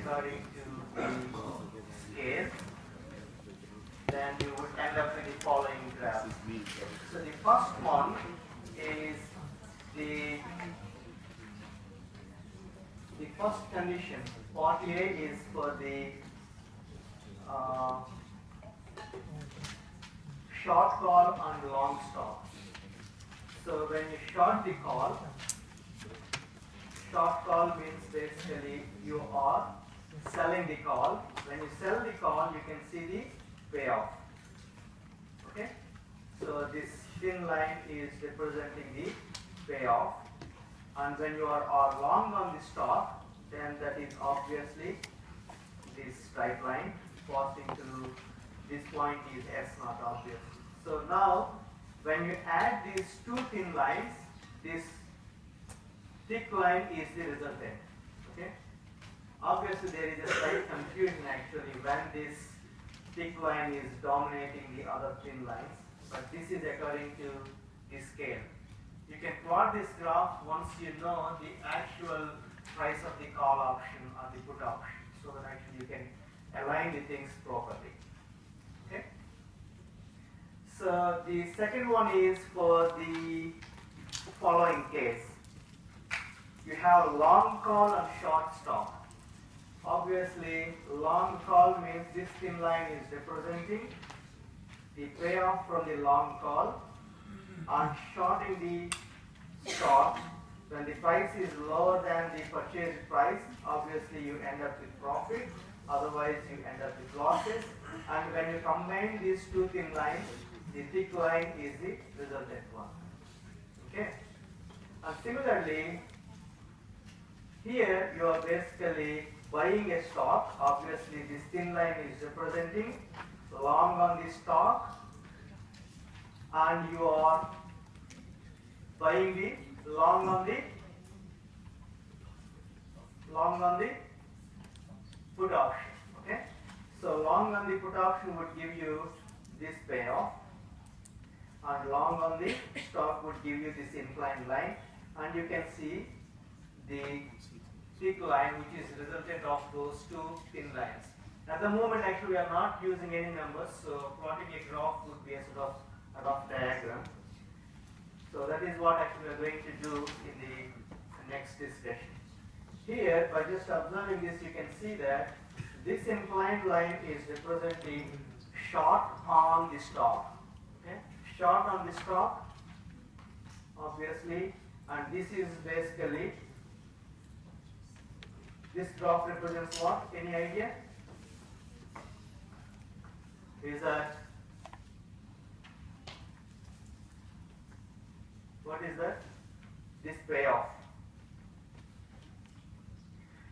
according to the scale, then you would end up with the following graph. So the first one is the first condition. Part A is for the short call and long stop. So when you short the call, short call means basically you are selling the call. When you sell the call, you can see the payoff. Okay? So this thin line is representing the payoff. And when you are long on the stock, then that is obviously this straight line passing through this point is S0 obviously. So now when you add these two thin lines, this thick line is the resultant. Okay? Obviously there is a slight confusion actually when this thick line is dominating the other thin lines, but this is according to the scale. You can plot this graph once you know the actual price of the call option or the put option, so that actually you can align the things properly. Okay? So the second one is for the following case. You have long call and short stop. Obviously, long call means this thin line is representing the payoff from the long call, and shorting the stop. When the price is lower than the purchase price, obviously you end up with profit, otherwise you end up with losses. And when you combine these two thin lines, the thick line is the resultant one. Okay? And similarly, here you are basically buying a stock. Obviously this thin line is representing long on the stock, and you are buying the long on the put option. Okay? So long on the put option would give you this payoff, and long on the stock would give you this inclined line, and you can see the thick line which is resultant of those two thin lines. At the moment actually we are not using any numbers, so plotting a graph would be a sort of a rough diagram. So that is what actually we are going to do in the next discussion. Here, by just observing this, you can see that this inclined line is representing short on the stock. Okay? Short on the stock, obviously, and this is basically, this graph represents what? Any idea? Is that, what is that? This payoff.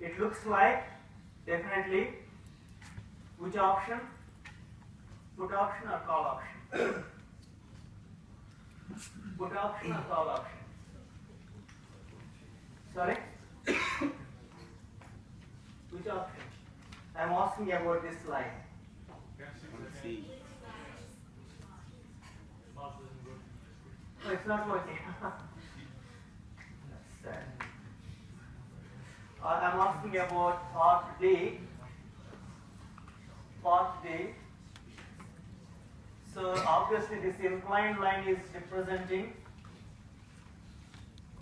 It looks like definitely which option? Put option or call option? Put option or call option? Sorry? Which option? I am asking about this line. No, it's not working. That's sad. I'm asking about part D. Part D. So obviously this inclined line is representing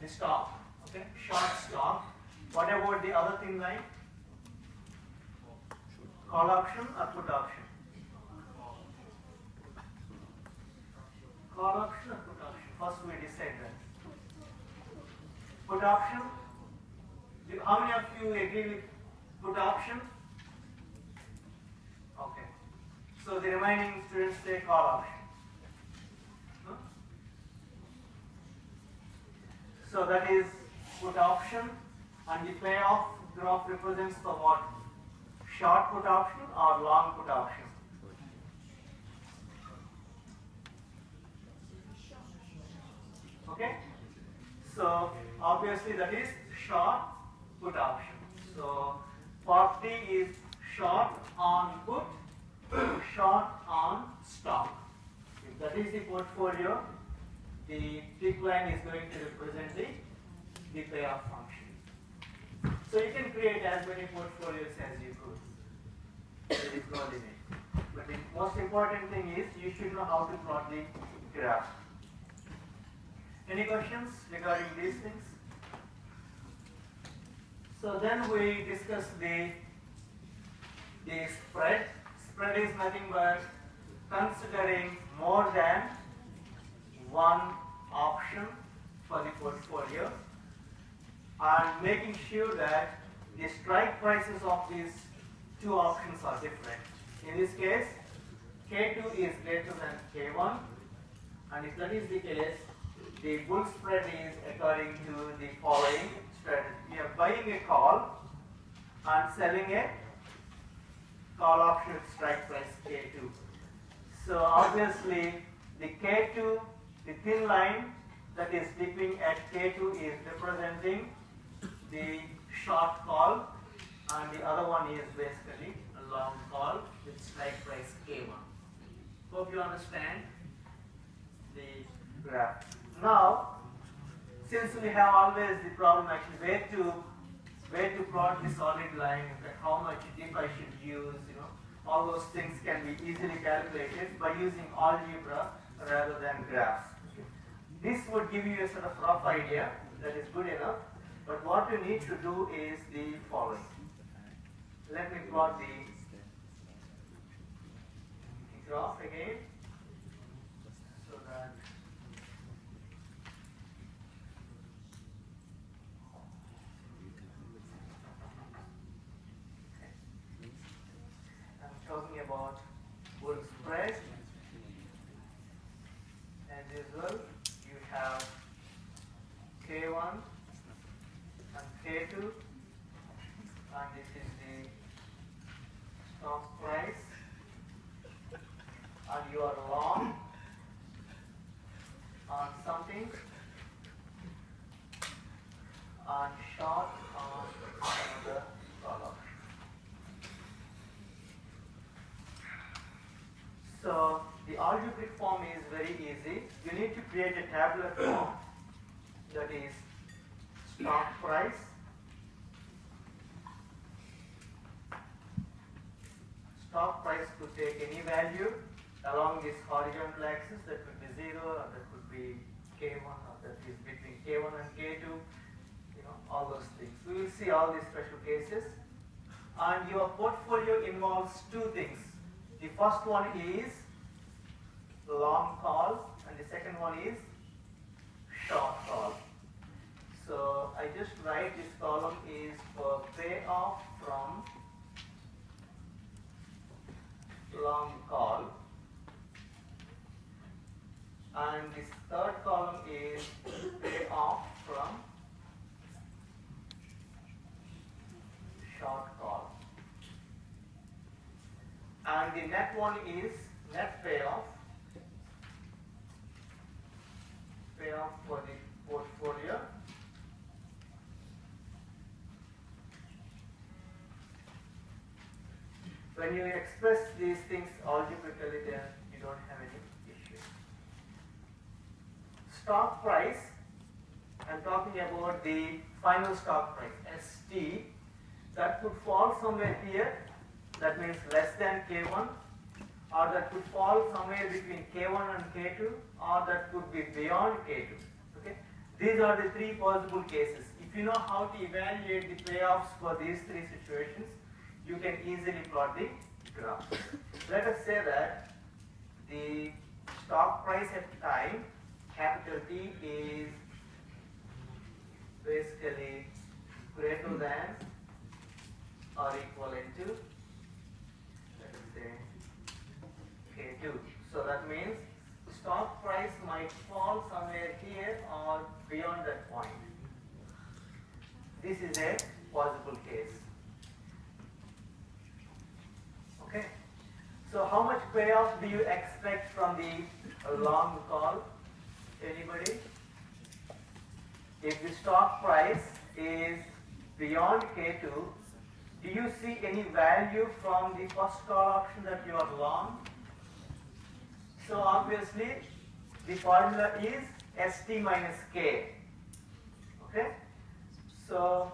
the stop. Okay, short stop. What about the other thin line? Call option or put option? Call option or put option? First we decide that. Put option. How many of you agree with put option? Okay. So the remaining students say call option. Huh? So that is put option, and the payoff graph represents the what? Short put option or long put option? Okay? So obviously that is short put option. So part D is short on put, short on stop. If that is the portfolio, the thick line is going to represent the payoff function. So you can create as many portfolios as you there is no limit. But the most important thing is you should know how to plot the graph. Any questions regarding these things? So then we discuss the spread. Spread is nothing but considering more than one option for the portfolio and making sure that the strike prices of these two options are different. In this case, K2 is greater than K1, and if that is the case, the bull spread is according to the following strategy. We are buying a call and selling a call option at strike price K2. So obviously the K2, the thin line that is dipping at K2 is representing the short call, and the other one is basically a long call with strike price K1. Hope you understand the graph. Now, since we have always the problem actually where to plot the solid line, how much dip I should use, all those things can be easily calculated by using algebra rather than graphs. This would give you a sort of rough idea that is good enough, but what you need to do is the following. Let me plot the graph again so that I'm talking about bull spread. As usual, you have K1 and K2, and this is the stock price, and you are long on something and short on another column. So the algebraic form is very easy. You need to create a tabular form, that is stock price could take any value along this horizontal axis. That could be 0, or that could be K1, or that is between K1 and K2, all those things. We will see all these special cases. And your portfolio involves two things. The first one is long call, and the second one is short call. So I just write this column is for payoff from long call, and this third column is payoff from short call, and the net one is net payoff for the portfolio. When you express these things algebraically, then you don't have any issue. Stock price, I'm talking about the final stock price, ST, that could fall somewhere here, that means less than K1, or that could fall somewhere between K1 and K2, or that could be beyond K2. Okay? These are the three possible cases. If you know how to evaluate the payoffs for these three situations, you can easily plot the graph. Let us say that the stock price at time, capital T, is basically greater than or equivalent to, let us say, K2. So that means stock price might fall somewhere here or beyond that point. This is a possible case. Okay. So how much payoff do you expect from the long call? Anybody? If the stock price is beyond K2, do you see any value from the first call option that you are long? So obviously the formula is ST minus K. Okay? So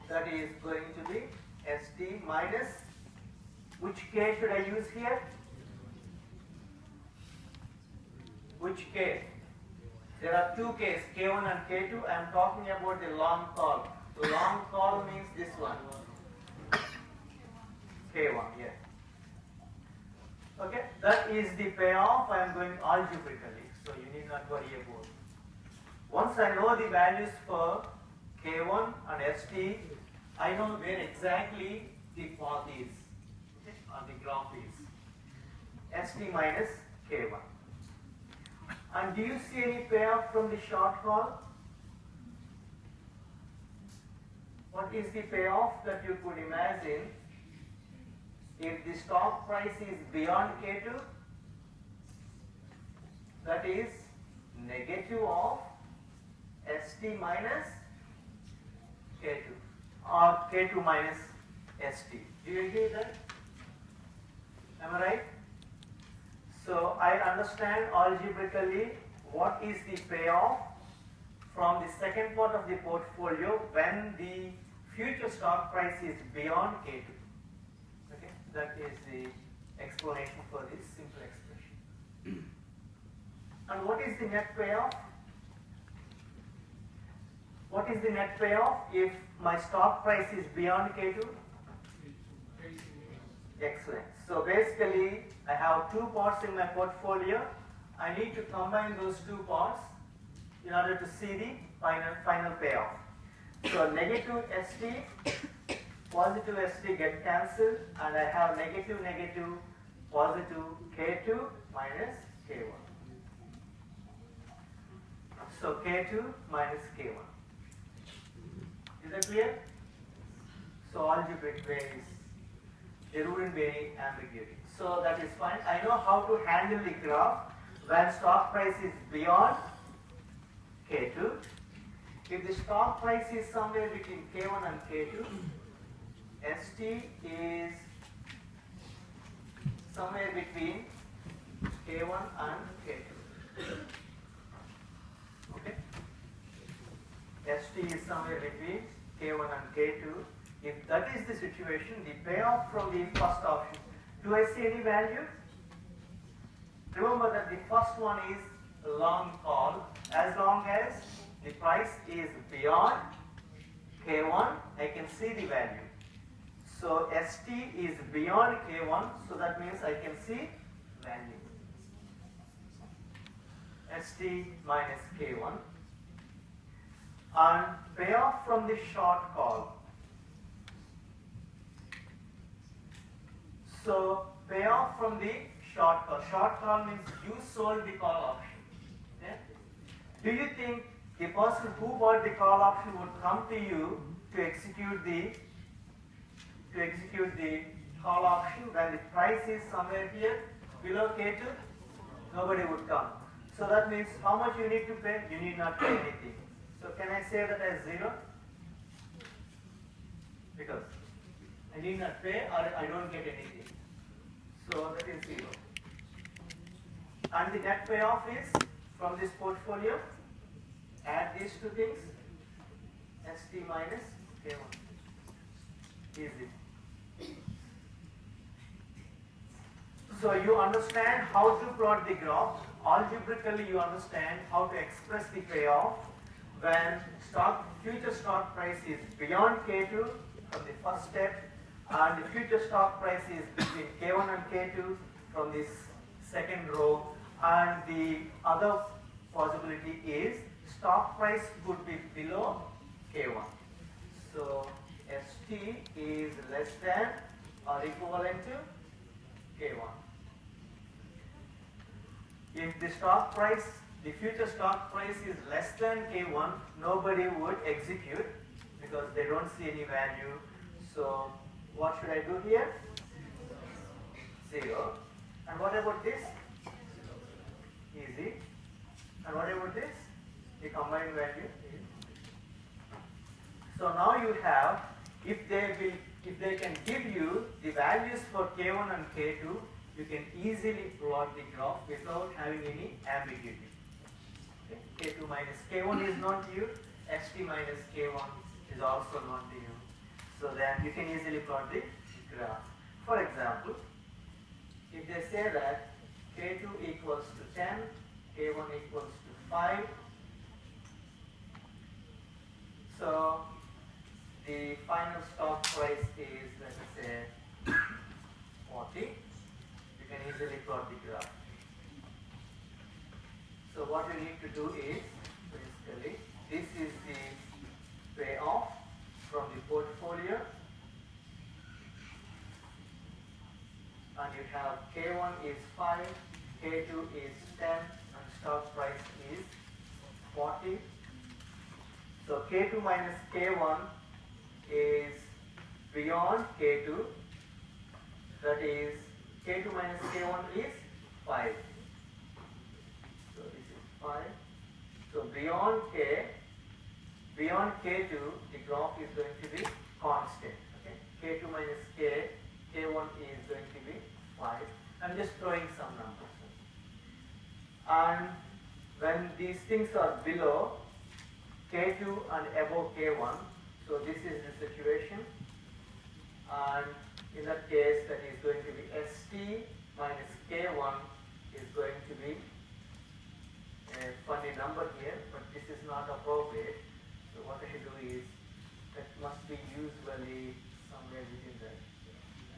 that is going to be ST minus Which K should I use here? Which K? There are two Ks, K1 and K2. I am talking about the long call. Long call means this one. K1, yes. Okay, that is the payoff. I am going algebraically, so you need not worry about it. Once I know the values for K1 and ST, I know where exactly the path is, okay, or the graph is. ST minus K1. And do you see any payoff from the short call? What is the payoff that you could imagine if the stock price is beyond K2? That is negative of ST minus K2 or K2 minus ST. Do you agree with that? Am I right? So I understand algebraically what is the payoff from the second part of the portfolio when the future stock price is beyond K2. Okay, that is the explanation for this simple expression. And what is the net payoff? What is the net payoff if my stock price is beyond K2? Excellent. So basically, I have two parts in my portfolio. I need to combine those two parts in order to see the final payoff. So negative ST, positive ST get cancelled, and I have negative, negative, positive K2 minus K1. So K2 minus K1. Is that clear? So algebraic ways, there wouldn't be any ambiguity. So that is fine. I know how to handle the graph when stock price is beyond K2. If the stock price is somewhere between K1 and K2, ST is somewhere between K1 and K2. Okay? ST is somewhere between K1 and K2. If that is the situation, the payoff from the first option, do I see any value? Remember that the first one is long call. As long as the price is beyond K1, I can see the value. So ST is beyond K1, so that means I can see value. ST minus K1. And payoff from the short call. So payoff from the short call. Short call means you sold the call option. Okay? Do you think the person who bought the call option would come to you to execute the call option when the price is somewhere here below K2? Nobody would come. So that means how much you need to pay? You need not pay anything. So can I say that as 0? Because I need not pay or I don't get anything. So that is 0. And the net payoff is from this portfolio. Add these two things. ST minus K1. Easy. So you understand how to plot the graph. Algebraically you understand how to express the payoff when future stock price is beyond K2 from the first step, and the future stock price is between K1 and K2 from this second row, and the other possibility is stock price could be below K1. So ST is less than or equivalent to K1. If the stock price, the future stock price is less than K1, nobody would execute because they don't see any value. So what should I do here? 0. And what about this? Easy. And what about this? The combined value. So now you have, if they can give you the values for K1 and K2, you can easily plot the graph without having any ambiguity. Okay? K2 minus K1 is known to you, ST minus K1 is also known to you. So then you can easily plot the graph. For example, if they say that K2 equals to 10, K1 equals to 5, so the final stock price is, let us say, 40. You can easily plot the graph. So what we need to do is, basically, this is the payoff from the portfolio, and you have K1 is 5, K2 is 10, and stock price is 40. So K2 minus K1 is beyond K2, that is K2 minus K1 is 5. So this is 5. So beyond K2, the graph is going to be constant. Okay? K2 minus K1 is going to be 5. I'm just throwing some numbers. And when these things are below K2 and above K1, so this is the situation, and in that case that is going to be ST minus K1 is going to be a funny number here, but this is not appropriate. So what I should do is, that must be usually somewhere within that.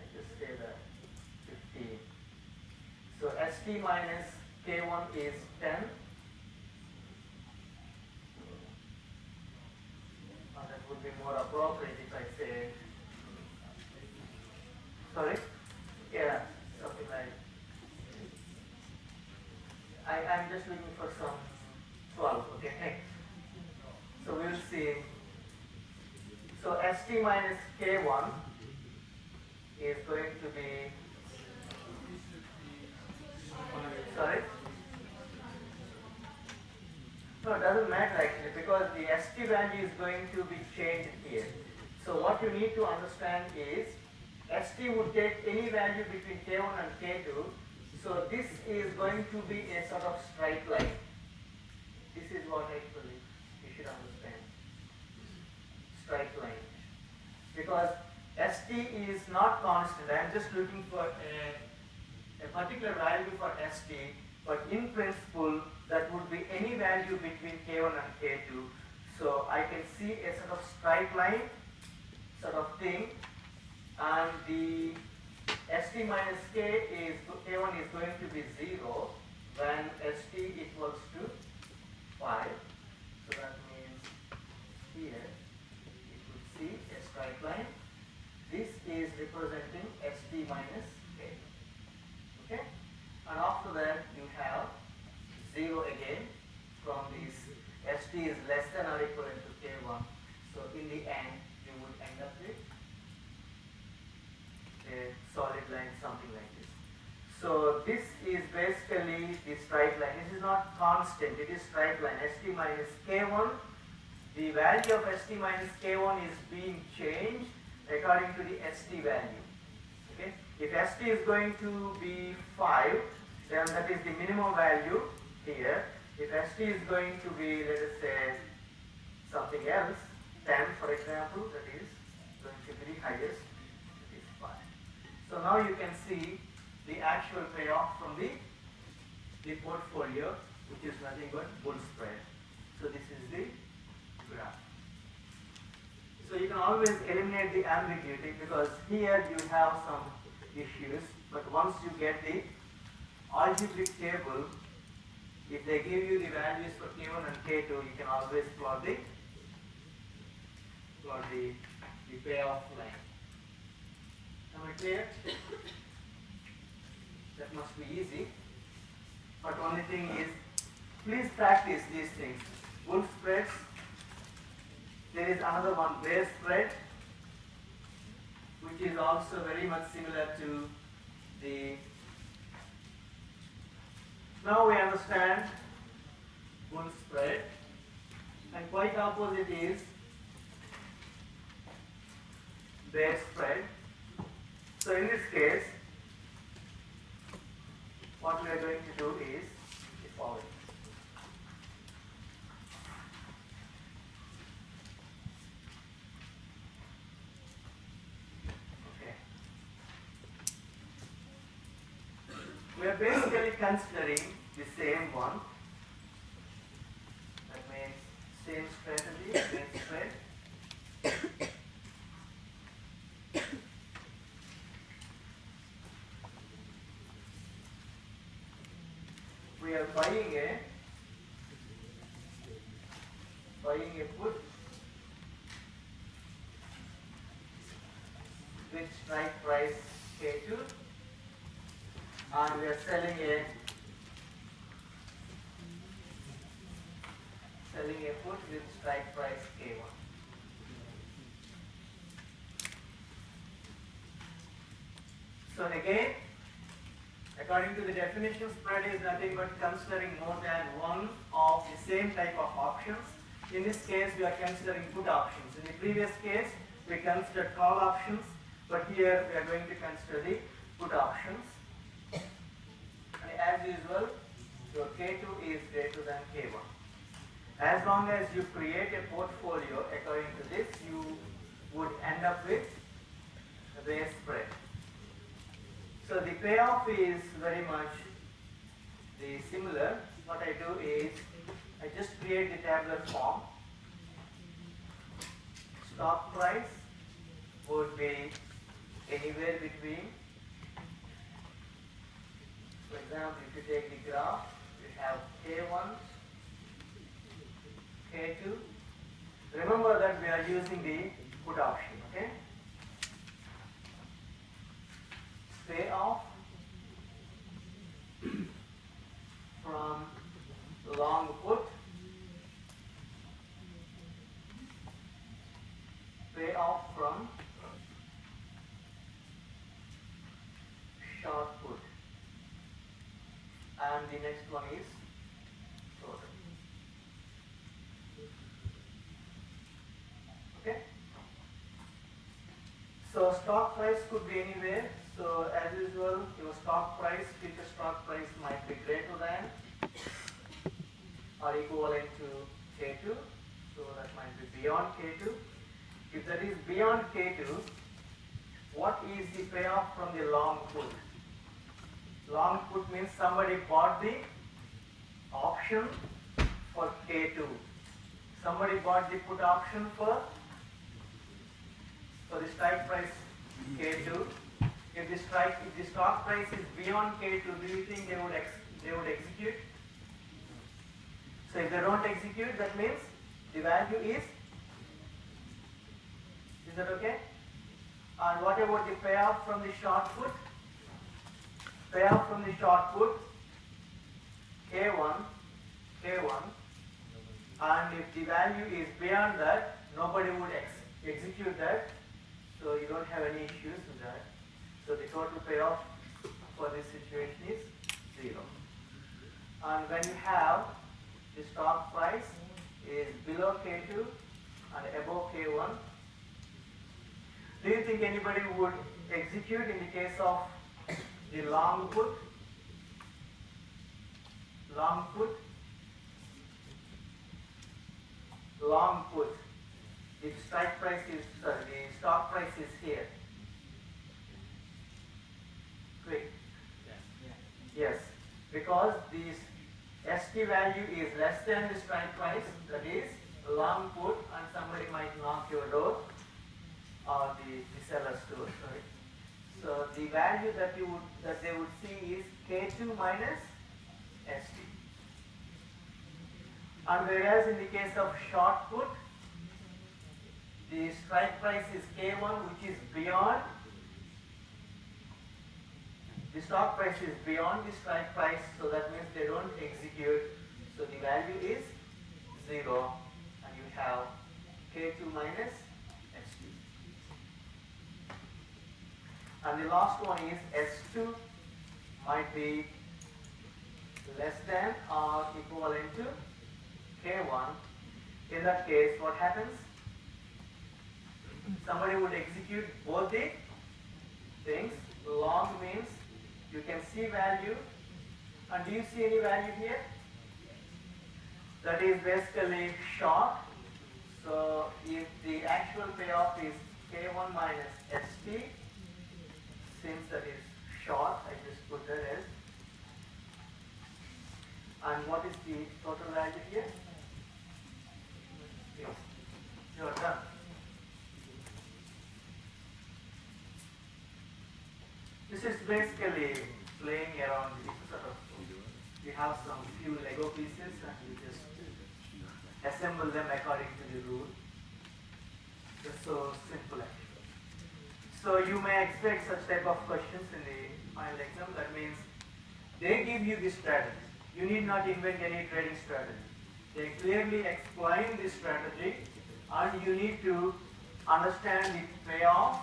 I just say that 15. So ST minus K1 is 10. That would be more appropriate if I say, sorry? Yeah, something like, I'm just looking for some 12, okay? So we'll see. So ST minus K1 is going to be, sorry? No, it doesn't matter actually, because the ST value is going to be changed here. So what you need to understand is, ST would take any value between K1 and K2. So this is going to be a sort of straight line. This is what actually you should understand. Straight line. Because ST is not constant. I am just looking for a particular value for ST, but in principle that would be any value between K1 and K2. So I can see a sort of straight line sort of thing, and the ST minus K1 is going to be 0 when ST equals to 5. So that means here you could see a straight line. This is representing ST minus K. Okay? And after that you have 0 again from this. ST is less than or equivalent to K1. So in the end you would end up with a solid line, something like this. So this is basically the straight line. This is not constant, it is straight line. ST minus K1, the value of ST minus K1 is being changed according to the ST value. Okay? If ST is going to be 5, then that is the minimum value here. If ST is going to be, let us say, something else, 10 for example, that is going to be the highest, it is 5. So now you can see the actual payoff from the portfolio, which is nothing but bull spread. So this is the graph. So you can always eliminate the ambiguity, because here you have some issues, but once you get the algebraic table, if they give you the values for K1 and K2, you can always plot the payoff line. Am I clear? That must be easy. But only thing is, please practice these things. Bull spreads. There is another one, bear spread, which is also very much similar to the. Now we understand bull spread, and quite opposite is bear spread. So in this case, what we are going to do is the following. Okay. We are basically considering the same one. That means same strategy, same spread. We are buying a put with strike price K2, and we are selling a put with strike price K1. So again, according to the definition, spread is nothing but considering more than one of the same type of options. In this case, we are considering put options. In the previous case, we considered call options, but here we are going to consider the put options. And as usual, your K2 is greater than K1. As long as you create a portfolio according to this, you would end up with a base spread. So the payoff is very much similar. What I do is I just create the tabular form. Stock price would be anywhere between. For example, if you take the graph, we have K1, K2. Remember that we are using the put option, okay? Payoff from long put, payoff from short put, and the next one is total. Okay? So stock price could be anywhere. So as usual, your stock price, future stock price might be greater than or equivalent to K2. So that might be beyond K2. If that is beyond K2, what is the payoff from the long put? Long put means somebody bought the option for K2. Somebody bought the put option for the strike price K2. If the stock price is beyond K2, do you think they would execute? So if they don't execute, that means the value is that okay? And what about the payoff from the short put? Payoff from the short put, K1, and if the value is beyond that, nobody would execute that, so you don't have any issues with that. So the total payoff for this situation is 0. And when you have the stock price is below K2 and above K1, do you think anybody would execute in the case of the long put? Long put. The strike price is, sorry, the stock price is here. Quick. Yes, because this ST value is less than the strike price, that is long put, and somebody might knock your door or the seller's door. Sorry. So the value that they would see is K2 minus ST. And whereas in the case of short put, the strike price is K1, which is beyond. The stock price is beyond the strike price, so that means they don't execute. So the value is 0, and you have K2 minus S2. And the last one is S2 might be less than or equivalent to K1. In that case, what happens? Somebody would execute both the things. Long means you can see value, and do you see any value here? That is basically short. So if the actual payoff is K1 minus ST, since that is short, I just put that as And what is the total value here? Yes. You are done. This is basically playing around with sort of, we have some few Lego pieces and we just assemble them according to the rule. Just so simple actually. So you may expect such type of questions in the final exam. That means they give you the strategy. You need not invent any trading strategy. They clearly explain the strategy and you need to understand the payoff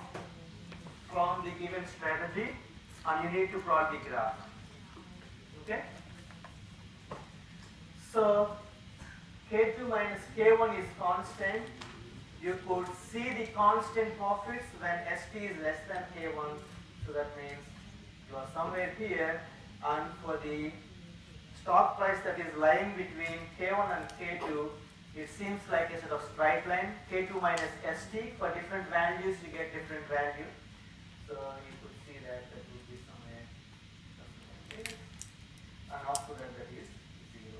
from the given strategy and you need to plot the graph. Okay? So K2 minus K1 is constant. You could see the constant profits when ST is less than K1. So that means you are somewhere here, and for the stock price that is lying between K1 and K2, it seems like a sort of straight line. K2 minus ST, for different values you get different value. So you could see that would be somewhere like this. And also that is 0.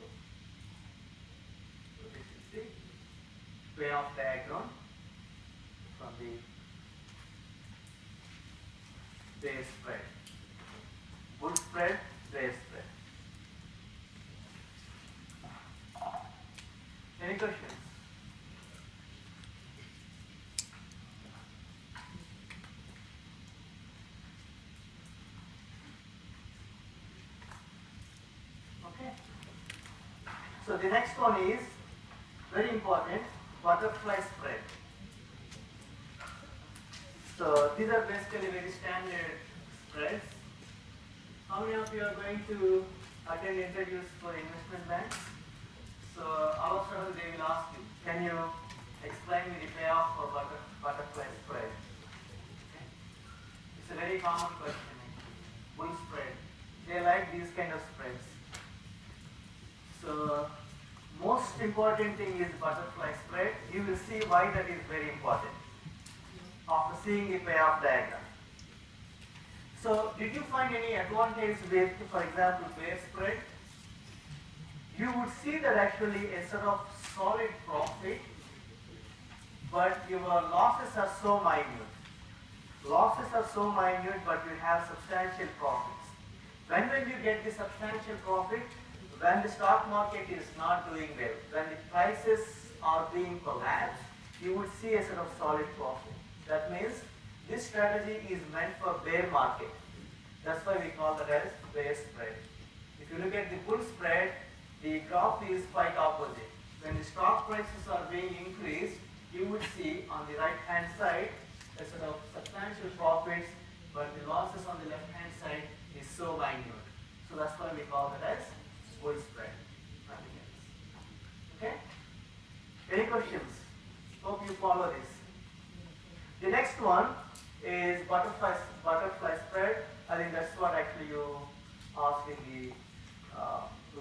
So this is the payoff diagram from the bear spread. Bull spread, bear spread. Any questions? Okay. So the next one is very important, butterfly spread. So these are basically very standard spreads. How many of you are going to attend interviews for investment banks? So all of a sudden they will ask you, can you explain me the payoff for butterfly spread? Okay. It's a very common question. Bull spread. They like these kind of spreads. So most important thing is butterfly spread. You will see why that is very important after seeing the payoff diagram. So did you find any advantage with, for example, bear spread? You would see that actually a sort of solid profit, but your losses are so minute. Losses are so minute, but you have substantial profits. When will you get the substantial profit? When the stock market is not doing well, when the prices are being collapsed, you would see a sort of solid profit. That means this strategy is meant for bear market. That's why we call that as bear spread. If you look at the bull spread, the graph is quite opposite. When the stock prices are being increased, you would see on the right hand side a sort of substantial profits, but the losses on the left hand side is so minute. So that's why we call that as bull spread. Nothing else. Okay? Any questions? Hope you follow this. The next one is butterfly spread. I think that's what actually you asked in the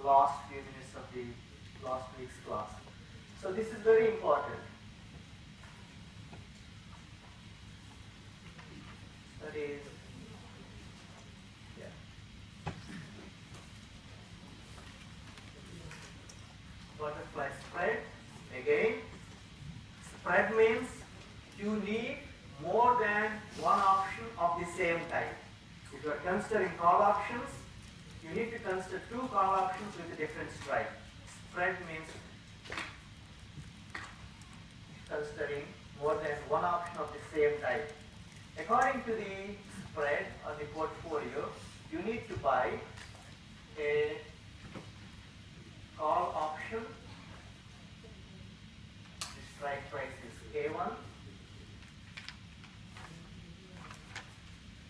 last few minutes of the last week's class. So this is very important. That is, butterfly spread. Again, spread means you need more than one option of the same type. If you are considering call options, you need to consider two call options with a different strike. Spread means considering more than one option of the same type. According to the spread or the portfolio, you need to buy a call option. The strike price is K1.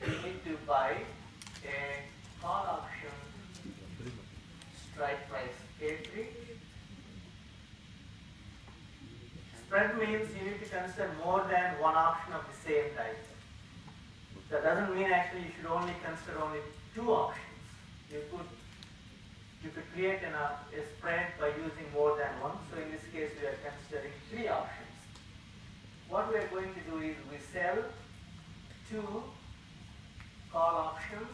You need to buy a call option, strike price K3. Spread means you need to consider more than one option of the same type. That doesn't mean actually you should only consider only two options. You could create a spread by using more than one. So in this case we are considering three options. What we are going to do is we sell two call options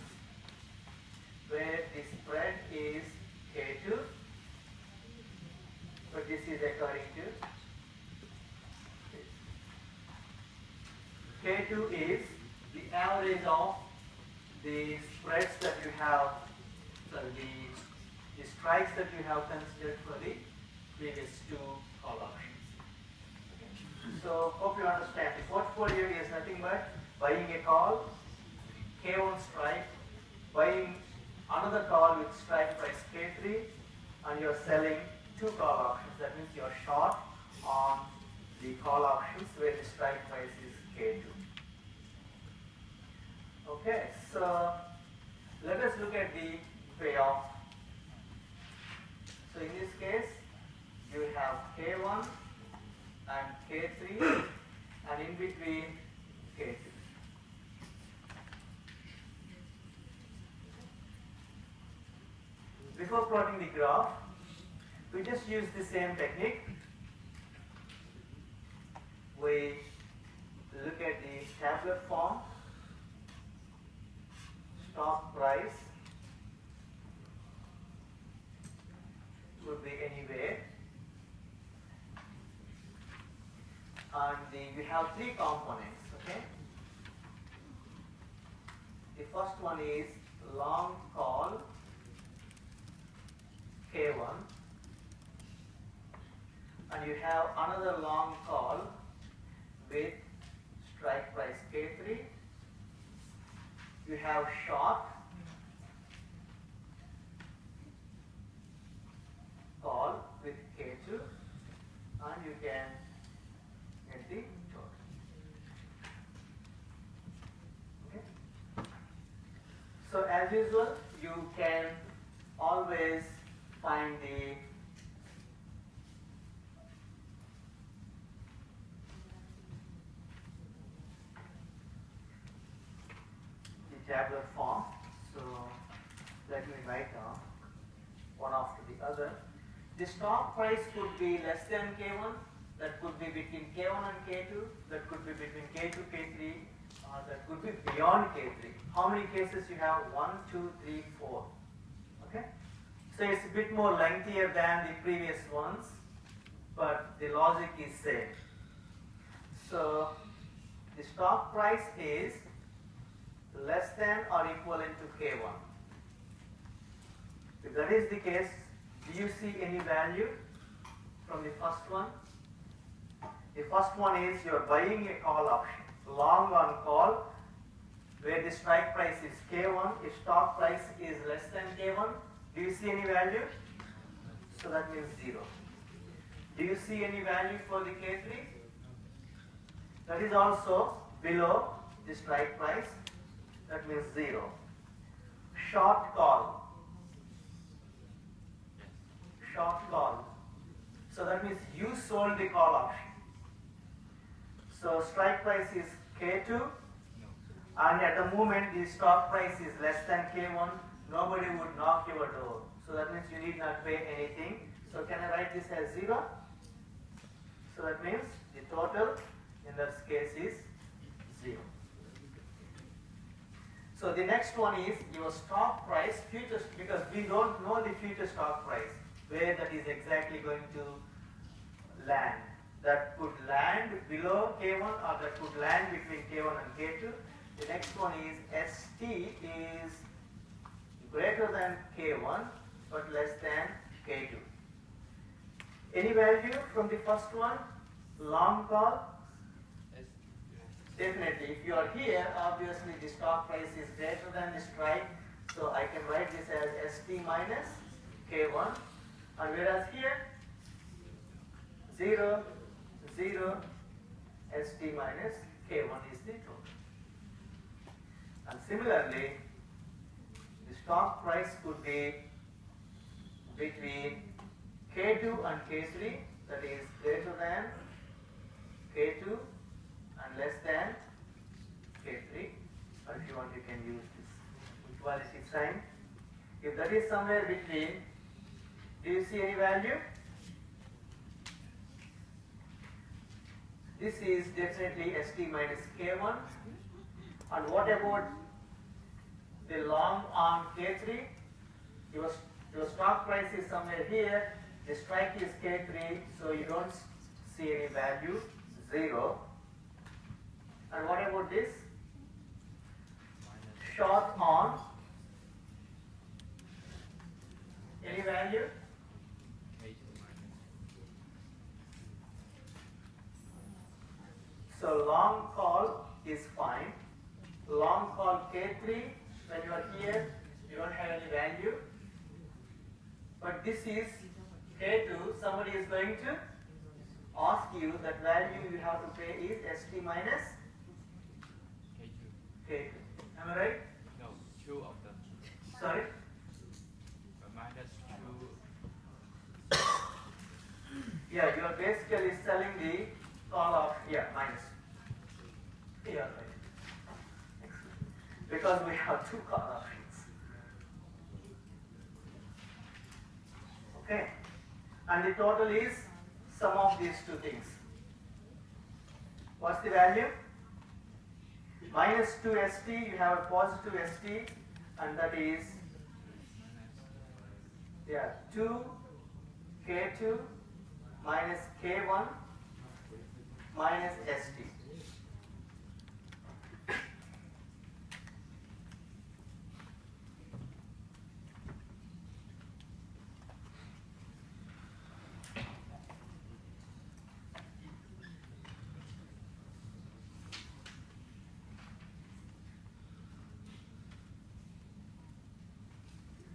where the spread is K2 is according to this. K2 is the average of the spreads that you have, the strikes that you have considered for the previous two call options. Okay. So hope you understand. The portfolio is nothing but buying a call, K1 strike, buying another call with strike price K3, and you're selling two call options. That means you're short on the call options where the strike price is K2. Okay, so let us look at the payoff. So in this case, you have K1 and K3, and in between K2. Before plotting the graph, we just use the same technique. We look at the tabular form, stock price could be anywhere, and we have three components. Okay, the first one is long call K1, and you have another long call with strike price K3. You have short call with K2, and you can get the total. Okay. So as usual, you can always find the tabular form. So let me write down one after the other. The stock price could be less than K1, that could be between K1 and K2, that could be between K2, K3, that could be beyond K3. How many cases you have? 1, 2, 3, 4. Okay? So it's a bit more lengthier than the previous ones, but the logic is same. So the stock price is less than or equivalent to K1. If that is the case, do you see any value from the first one? The first one is you are buying a call option, long on call, where the strike price is K1, if stock price is less than K1. Do you see any value? So that means 0. Do you see any value for the K3? That is also below the strike price. That means 0. Short call. Short call. So that means you sold the call option. So strike price is K2, and at the moment the stock price is less than K1. Nobody would knock your door. So that means you need not pay anything. So can I write this as 0? So that means the total in this case is 0. So the next one is your stock price, future, because we don't know the future stock price, where that is exactly going to land. That could land below K1 or that could land between K1 and K2. The next one is ST is greater than K1 but less than K2. Any value from the first one? Long call? Definitely. If you are here, obviously the stock price is greater than the strike. So I can write this as ST minus K1. And whereas here, 0, 0, ST minus K1 is the total. And similarly, the stock price could be between K2 and K3, that is greater than K2 and less than K3. Or if you want, you can use this equality sign. If that is somewhere between, do you see any value? This is definitely ST minus K1. And what about the long on K3? Your stock price is somewhere here. The strike is K3, so you don't see any value, 0. And what about this? Short on, any value? So long call is fine. Long call K3, when you are here, you don't have any value. But this is K2, somebody is going to ask you that value you have to pay is ST minus K2. Am I right? No, 2 of them. Sorry? Minus 2. Yeah, you are basically selling the call of, minus. Yeah, right. Because we have 2 call options. Okay? And the total is sum of these 2 things. What's the value? Minus 2 ST, you have a positive ST, and that is 2 K2 minus K1 minus ST.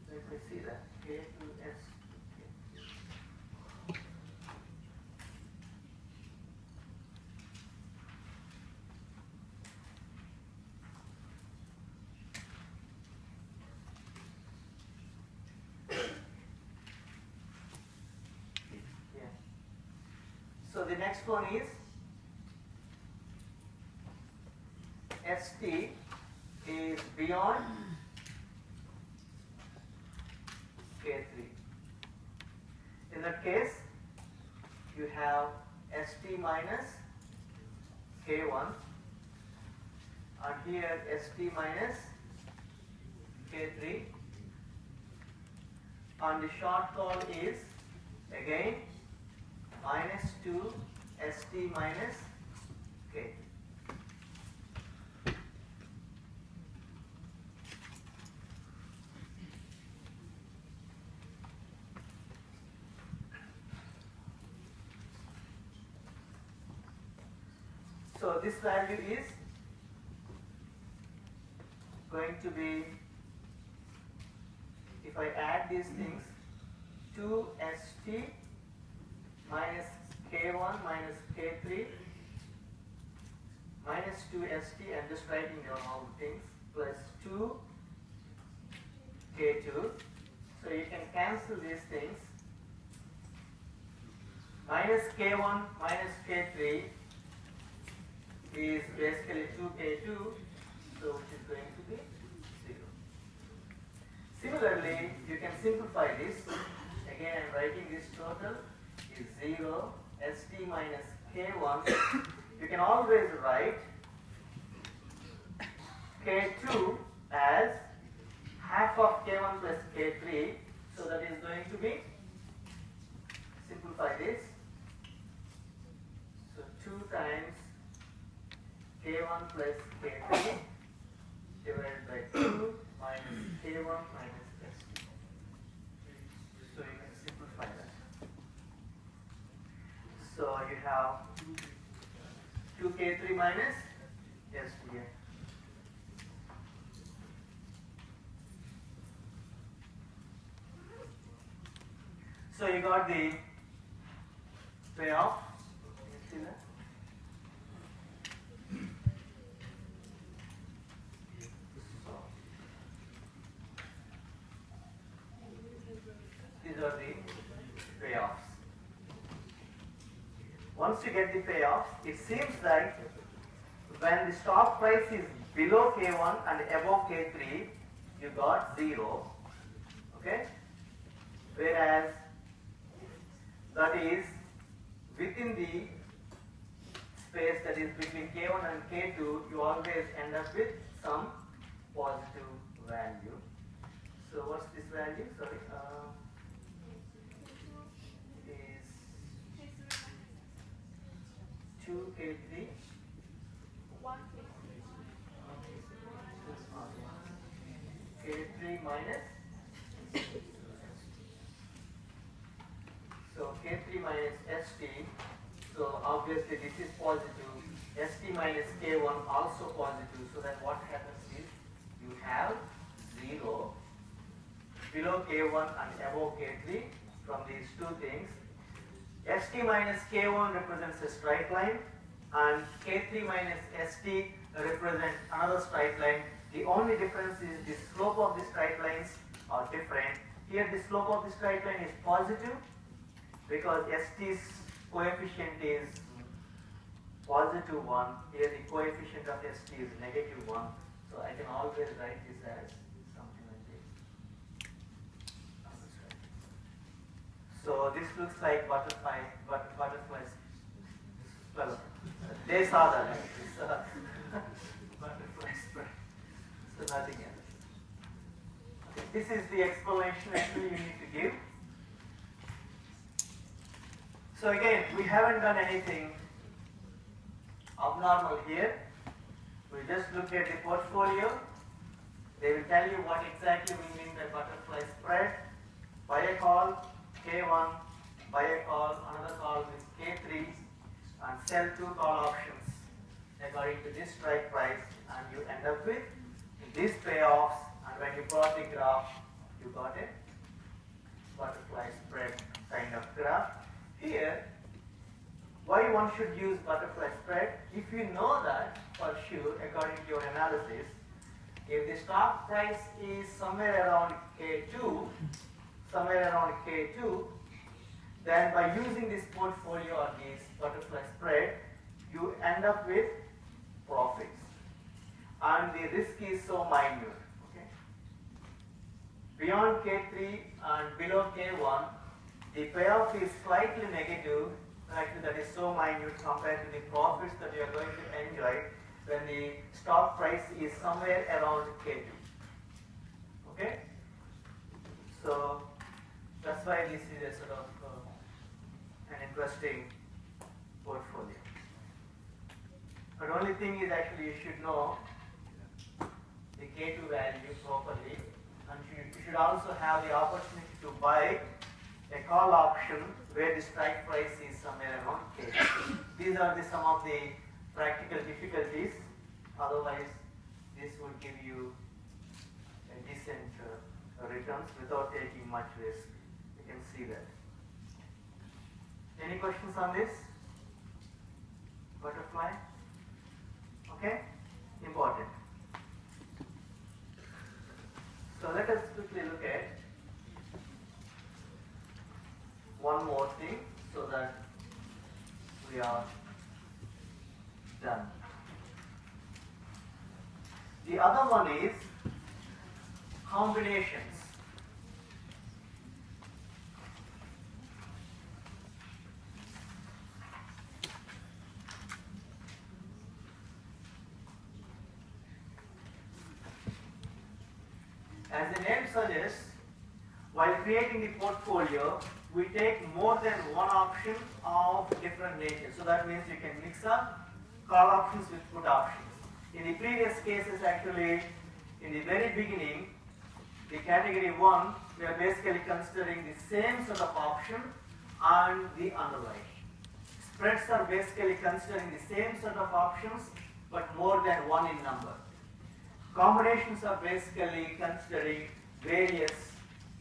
Let me see that. K2 ST. So the next one is ST is beyond K3. In that case, you have ST minus K1, and here ST minus K3, and the short call is again minus 2 ST minus K. So this value is going to be, if I add these things, 2 ST minus K1 minus K3 minus 2 ST, I'm just writing down all the things, plus 2 K2. So you can cancel these things. Minus K1 minus K3 is basically 2K2, so which is going to be 0. Similarly, you can simplify this. Again, I'm writing this total is 0, ST minus K1. You can always write K2 as half of K1 plus K3, so that is going to be, simplify this, so 2 times K1 plus K3 divided by 2 minus K1 minus ST. So you can simplify that. So you have 2K3 minus ST here. So you got the payoff. Can you see that? These are the payoffs. Once you get the payoffs, it seems like when the stock price is below K1 and above K3, you got 0. Okay? Whereas that is within the space that is between K1 and K2, you always end up with some positive value. So what's this value? Sorry. 2 K3. K3 minus, so K3 minus ST, so obviously this is positive, ST minus K1 also positive, so then what happens is you have 0 below K1 and above K3 from these two things. ST minus K1 represents a straight line and K3 minus ST represents another straight line. The only difference is the slope of the straight lines are different. Here the slope of the straight line is positive because ST's coefficient is positive 1. Here the coefficient of ST is negative 1. So I can always write this as something like this. So this looks like butterflies. Well, they saw that actually. So butterfly spread. So nothing else. Okay, this is the explanation actually you need to give. So again, we haven't done anything abnormal here. We just looked at the portfolio. They will tell you what exactly we mean by butterfly spread. Buy a call, K1, buy a call, another call with K3, and sell 2 call options according to this strike price, and you end up with these payoffs, and when you plot the graph, you got a butterfly spread kind of graph. Here, why one should use butterfly spread? If you know that for sure, according to your analysis, if the stock price is somewhere around K2, then by using this portfolio or this butterfly spread, you end up with profits. And the risk is so minute. Okay? Beyond K3 and below K1, the payoff is slightly negative. Actually, that is so minute compared to the profits that you are going to enjoy when the stock price is somewhere around K2. Okay? So that's why this is a sort of an interesting portfolio. But only thing is actually you should know the K2 value properly, and you should also have the opportunity to buy a call option where the strike price is somewhere around K2. These are some of the practical difficulties. Otherwise, this would give you a decent returns without taking much risk. You can see that. Any questions on this? Butterfly? Okay? Important. So let us quickly look at one more thing so that we are done. The other one is combinations. As the name suggests, while creating the portfolio, we take more than one option of different nature. So that means you can mix up call options with put options. In the previous cases, actually, in the very beginning, the category 1, we are basically considering the same set of option and the underlying. Spreads are basically considering the same set of options, but more than one in number. Combinations are basically considering various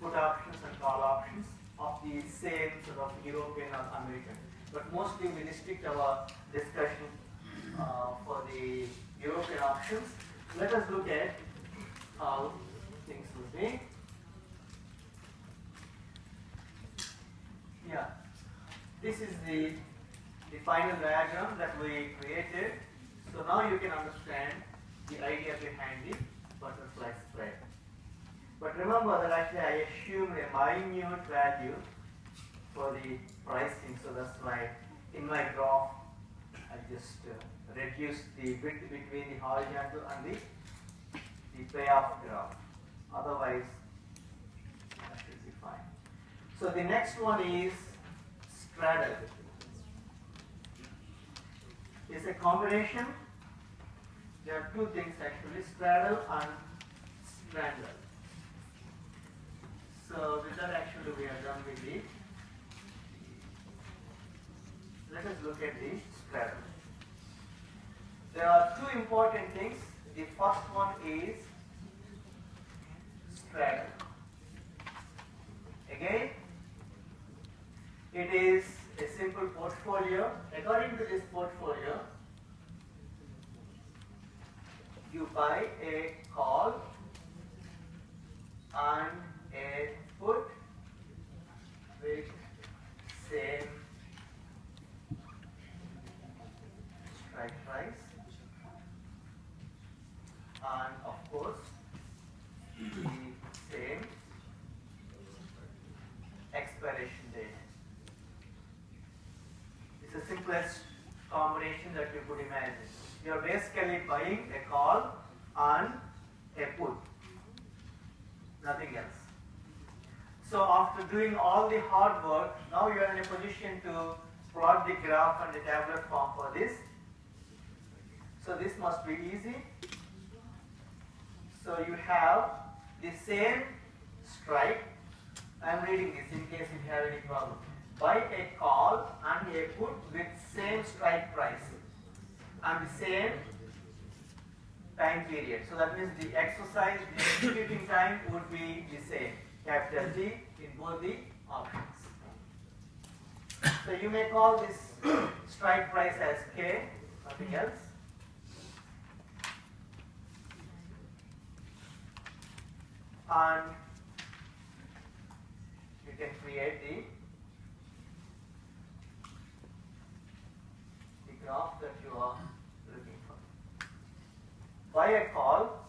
put options and call options of the same sort of European or American. But mostly we restrict our discussion for the European options. Let us look at how things would be. Yeah, this is the final diagram that we created. So now you can understand the idea behind the butterfly spread. But remember that actually I assumed a minute value for the pricing, so that's why in my graph I just reduced the width between the horizontal and the payoff graph. Otherwise, that should be fine. So the next one is straddle. is a combination. There are two things actually, straddle and strangle. So with that actually we are done with the, let us look at the straddle. There are two important things. The first one is straddle. Again, it is a simple portfolio. According to this portfolio, you buy a call and a put with same strike price, and of course the same expiration date. It's the simplest combination that you could imagine. You are basically buying a call and a put, nothing else. So after doing all the hard work, now you are in a position to plot the graph and the tabular form for this. So this must be easy. So you have the same strike. I am reading this in case if you have any problem. Buy a call and a put with same strike price and the same time period. So that means the exercise, the executing time would be the same, capital T in both the options. So you may call this strike price as K, nothing else. And you can create the graph that you are looking for. Buy a call,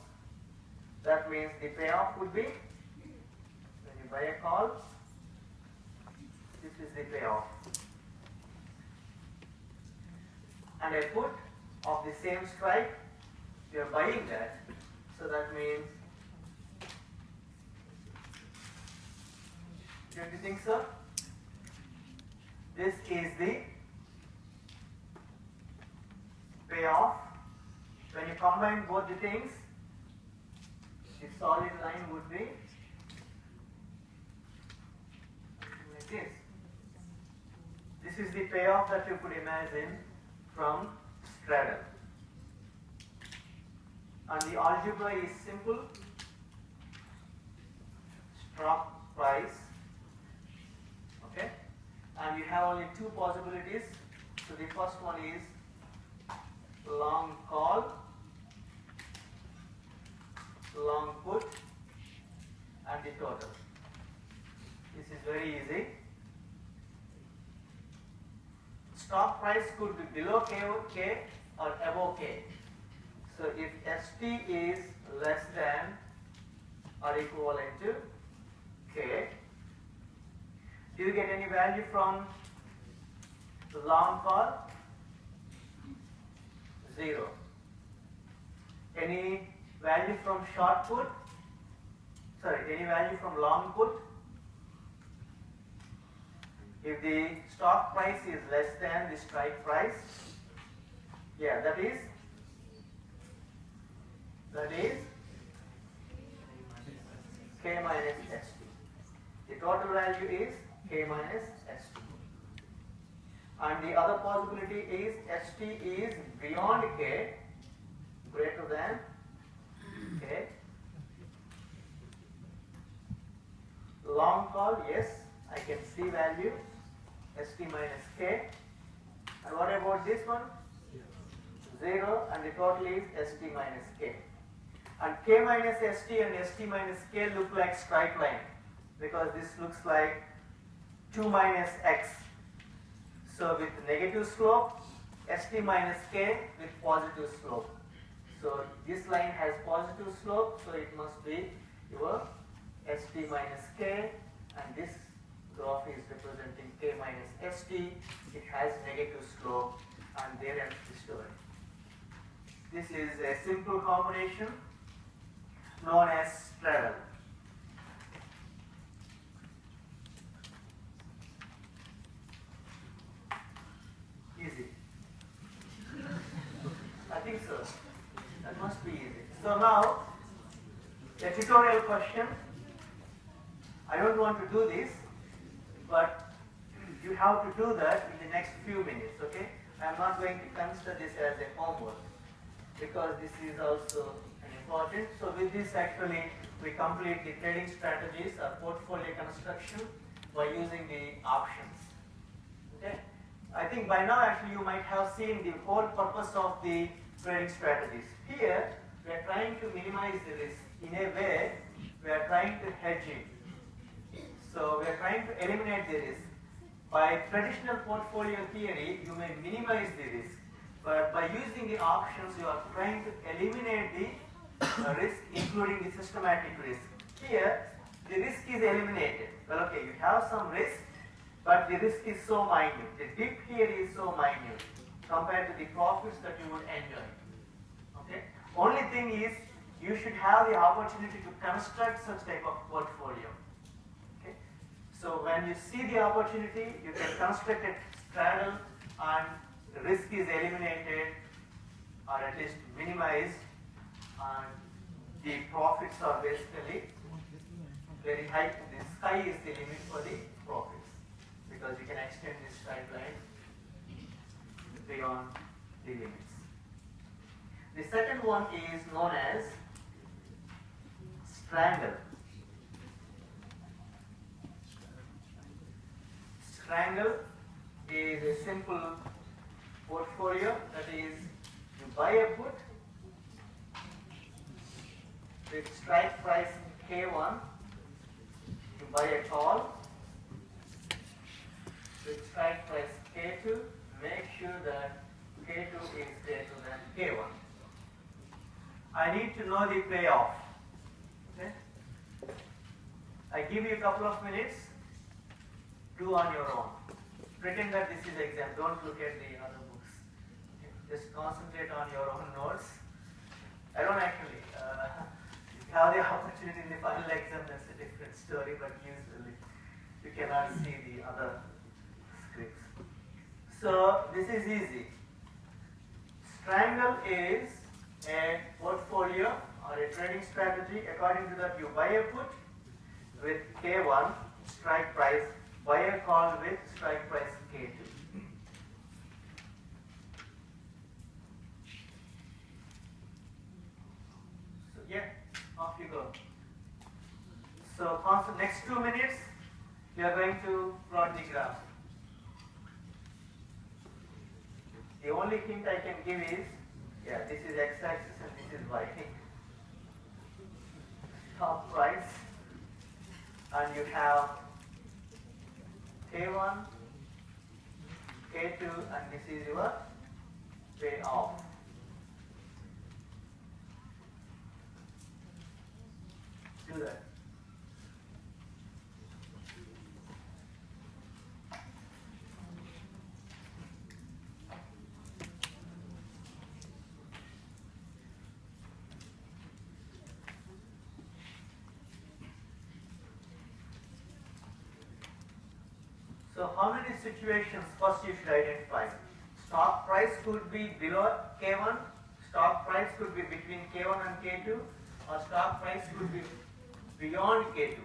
that means the payoff would be, when you buy a call, this is the payoff. And a put of the same strike, you are buying that, so that means, don't you think so? This is the payoff. When you combine both the things, the solid line would be like this. This is the payoff that you could imagine from straddle. And the algebra is simple. Stock price. Okay? And you have only two possibilities. So the first one is long call, long put, and the total. This is very easy. Stock price could be below K or above K. So if ST is less than or equivalent to K, do you get any value from the long call? 0. Any value from short put? Sorry, any value from long put? If the stock price is less than the strike price, yeah, that is K minus ST. The total value is K minus ST. And the other possibility is ST is beyond K, greater than K. Long call, yes, I can see value ST minus K. And what about this one? 0, and the total is ST minus K. And K minus ST and ST minus K look like straight line because this looks like 2 minus X. So with negative slope, ST minus K with positive slope. So this line has positive slope, so it must be your ST minus K, and this graph is representing K minus ST. It has negative slope, and there ends the story. This is a simple combination known as straddle. Easy. think so. That must be easy. So now, a tutorial question. I don't want to do this, but you have to do that in the next few minutes, okay? I am not going to consider this as a homework because this is also an important. So with this actually we complete the trading strategies or portfolio construction by using the options. Okay? I think by now actually you might have seen the whole purpose of the trading strategies. Here we are trying to minimize the risk. In a way we are trying to hedge it. So we are trying to eliminate the risk. By traditional portfolio theory, you may minimize the risk, but by using the options, you are trying to eliminate the risk, including the systematic risk. Here, the risk is eliminated. Well, okay, you have some risk, but the risk is so minute. The dip here is so minute compared to the profits that you would enjoy. Okay. Only thing is, you should have the opportunity to construct such type of portfolio. So when you see the opportunity, you can construct a straddle and the risk is eliminated or at least minimized, and the profits are basically very high. The sky is the limit for the profits because you can extend this straight line beyond the limits. The second one is known as strangle. Strangle is a simple portfolio, that is, you buy a put with strike price K1, you buy a call with strike price K2, make sure that K2 is greater than K1. I need to know the payoff. Okay? I give you a couple of minutes. Do on your own. Pretend that this is exam. Don't look at the other books. Okay. Just concentrate on your own notes. I don't actually. If you have the opportunity in the final exam, that's a different story, but usually you cannot see the other scripts. So this is easy. Strangle is a portfolio or a trading strategy. According to that, you buy a put with K1 strike price, buy a call with strike price K2. So yeah, off you go. So next 2 minutes, we are going to plot the graph. The only hint I can give is, yeah, this is x-axis and this is y. Top price, and you have K1, K2, and this is your payoff. Do that. So how many situations first you should identify? Stock price could be below K1, stock price could be between K1 and K2, or stock price could be beyond K2.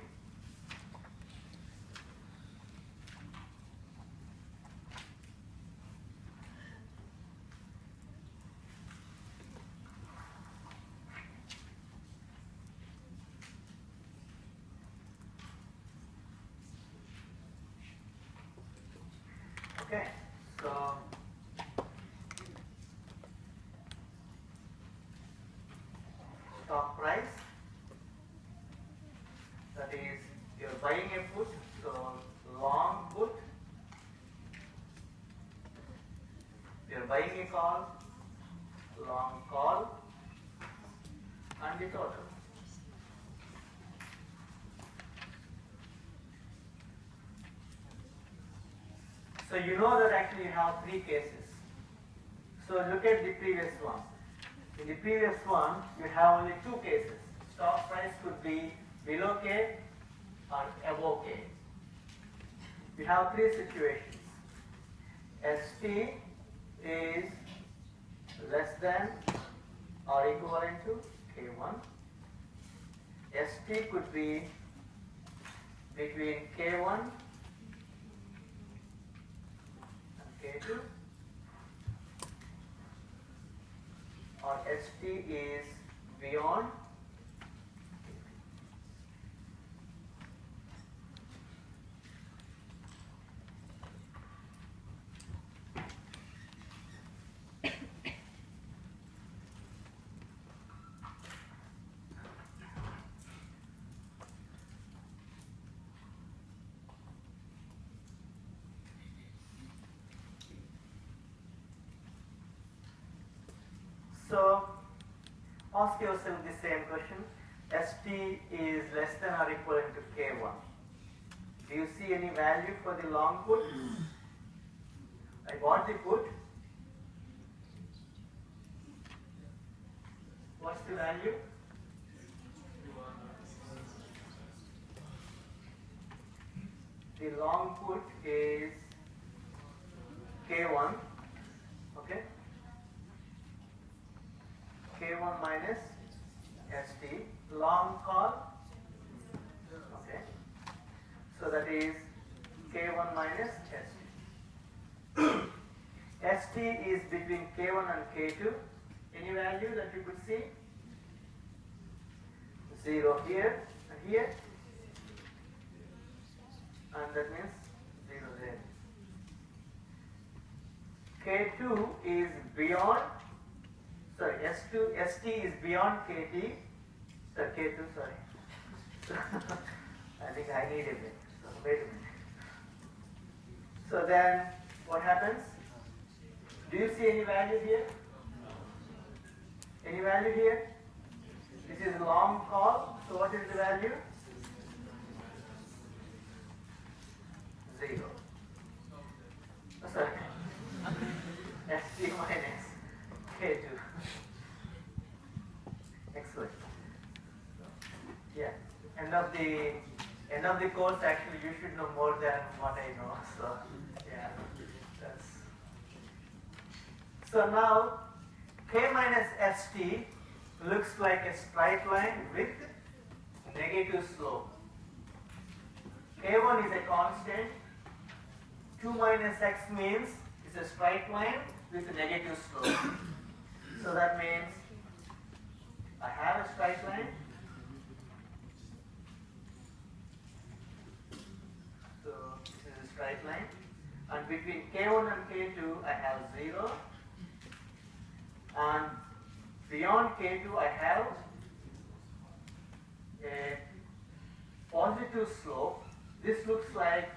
Okay, so stock price, that is, you're buying a put, so long put, you're buying a call, long call, and the total. So you know that actually you have 3 cases. So look at the previous one. In the previous one, you have only 2 cases. Stock price could be below K or above K. You have 3 situations. ST is less than or equivalent to K1. ST could be between K1 and K2, or ST is beyond So ask yourself the same question. ST is less than or equivalent to K1. Do you see any value for the long put? I got the put. What's the value? The long put is K1. Okay. K1 minus ST, long call, okay, so that is K1 minus ST. ST is between K1 and K2, any value that you could see? 0 here and here, and that means 0 there. K2 is beyond, sorry, ST is beyond KT, K2, sorry. I think I need a bit, so wait a minute. So then, what happens? Do you see any value here? Any value here? This is long call, so what is the value? 0. Oh, sorry. ST minus K2. Excellent. Yeah. End of the course, actually you should know more than what I know. So yeah, that's. So now K minus ST looks like a straight line with negative slope. K1 is a constant. 2 minus x means it's a straight line with a negative slope. So that means I have a straight line. So this is a straight line. And between K1 and K2 I have 0. And beyond K2 I have a positive slope. This looks like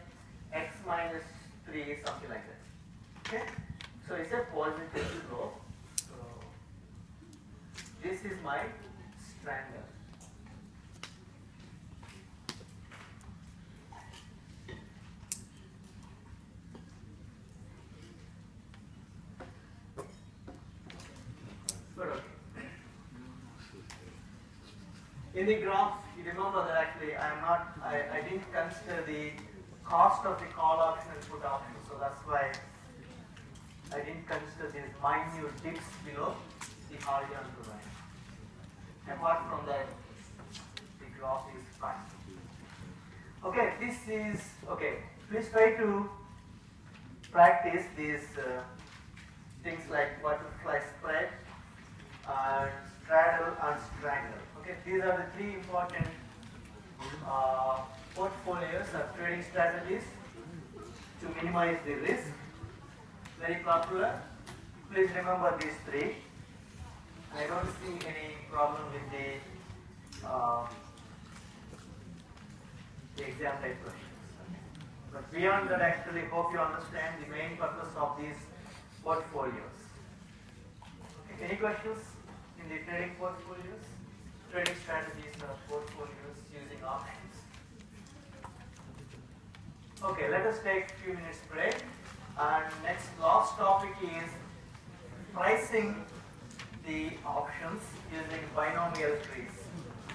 x minus 3, something like that. Okay? So it's a positive slope. So this is my strangle. Good, okay. In the graph, you remember that actually I didn't consider the cost of the call option and put option, so that's why I didn't consider these minute dips below the horizontal line. Apart from that, the graph is fine. Okay, this is, okay, please try to practice these things like butterfly spread and straddle and strangle. Okay, these are the 3 important portfolios or trading strategies to minimize the risk. Very popular. Please remember these 3. I don't see any problem with the exam type questions. But beyond that, actually, hope you understand the main purpose of these portfolios. Okay, any questions in the trading portfolios? Trading strategies or portfolios using options? Okay, let us take a few minutes break. And last topic is pricing the options using binomial trees.